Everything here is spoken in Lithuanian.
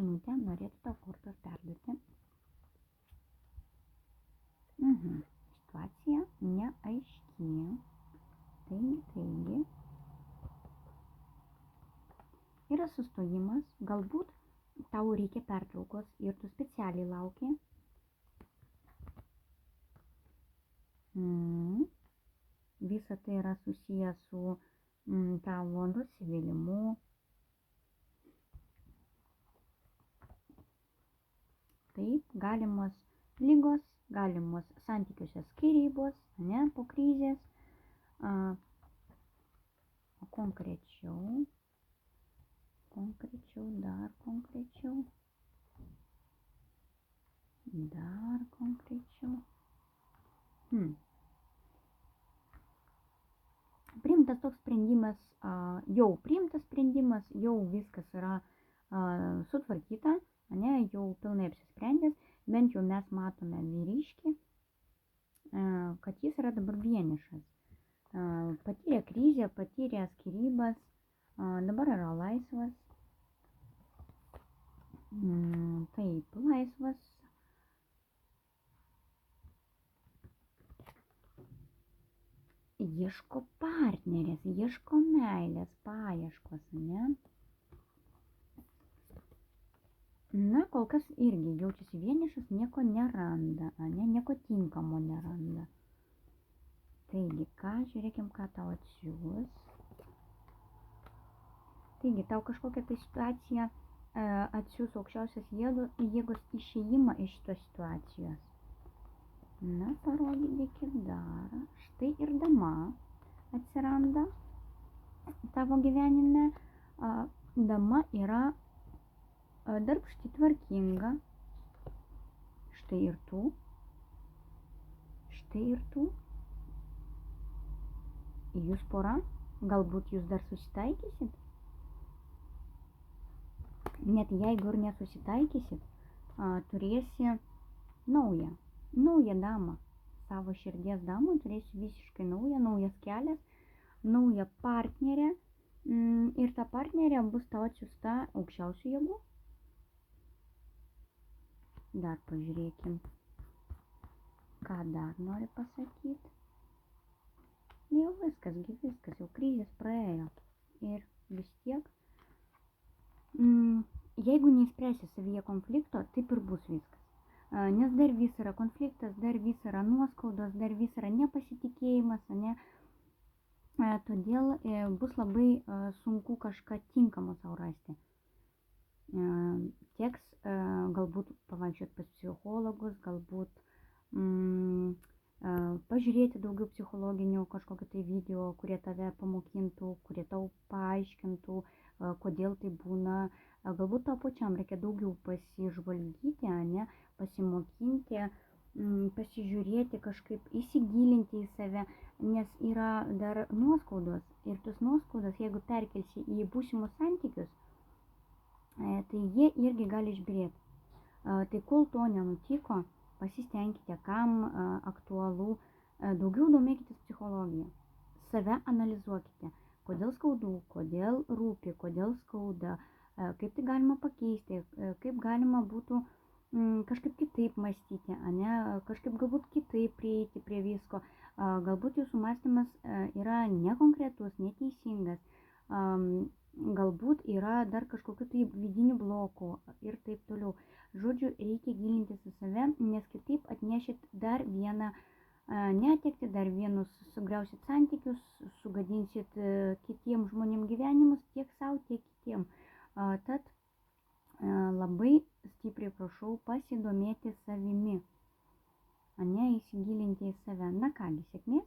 žinutę norėtų tau kortos perduoti? Situacija neaiški. Taigi. Yra sustojimas, galbūt tau reikia pertraukos ir tu specialiai lauki. Visa tai yra susiję su tavo nusivylimu. Taip, galimos ligos, galimos santykiuose skyrybos, ne, po krizės. O konkrečiau, dar konkrečiau. Priimtas toks sprendimas, jau priimtas sprendimas, jau viskas yra sutvarkyta, ne, jau pilnai apsisprendęs, bent jau mes matome vyriškį, kad jis yra dabar vienišas. Patyrė krizę, patyrė skyrybas, dabar yra laisvas. Taip, laisvas. Ieško partnerės, ieško meilės, paieškos, ne? Na, kol kas irgi jaučiasi vienišas, nieko neranda, ne, nieko tinkamo neranda. Taigi, žiūrėkim, ką tau atsiūs. Taigi, tau kažkokia tai situacija atsiūs aukščiausios jėgos išėjimą iš šitos situacijos. Na, parodykit dar. Štai ir dama atsiranda tavo gyvenime. Dama yra darbšti, tvarkinga. Štai ir tu. Jūs pora, galbūt jūs dar susitaikysit. Net jeigu ir nesusitaikysit, turėsi naują damą. Savo širdies damą turėsi visiškai naujas kelias, naują partnerę. Ir ta partnerė bus tau atsiųsta aukščiausių jėgų. Dar pažiūrėkim, ką dar nori pasakyti. Jau viskas, jau krizės praėjo. Ir vis tiek, jeigu neįspręsi savyje konflikto, taip ir bus viskas. Nes dar vis yra konfliktas, dar vis yra nuoskaudos, dar vis yra nepasitikėjimas, ne? Todėl bus labai sunku kažką tinkamo sau rasti. Teks galbūt pavaikščioti pas psichologus, galbūt pažiūrėti daugiau psichologinių kažkokių tai video, kurie tave pamokintų, kurie tau paaiškintų, kodėl tai būna. Galbūt tau pačiam reikia daugiau pasižvalgyti, ne, pasimokinti, pasižiūrėti, kažkaip įsigilinti į save, nes yra dar nuoskaudos. Ir tos nuoskaudos, jeigu perkelsi į būsimus santykius, tai jie irgi gali išbyrėti. Tai kol to nenutiko, pasistengkite, kam aktualu, daugiau domėkitės psichologiją, save analizuokite, kodėl skaudu, kodėl rūpi, kodėl skauda, kaip tai galima pakeisti, kaip galima būtų kažkaip kitaip mąstyti, ne, kažkaip galbūt kitaip prieiti prie visko, galbūt jūsų mąstymas yra nekonkretus, neteisingas, galbūt yra dar kažkokių tai vidinių blokų ir taip toliau. Žodžiu, reikia gilintis į save, nes kitaip atnešit dar vieną netektį, dar vienus sugriausit santykius, sugadinsit kitiem žmonėm gyvenimus, tiek savo, tiek kitiem. Tad labai stipriai prašau pasidomėti savimi, ne įsigilinti į save. Na kągi, sėkmės.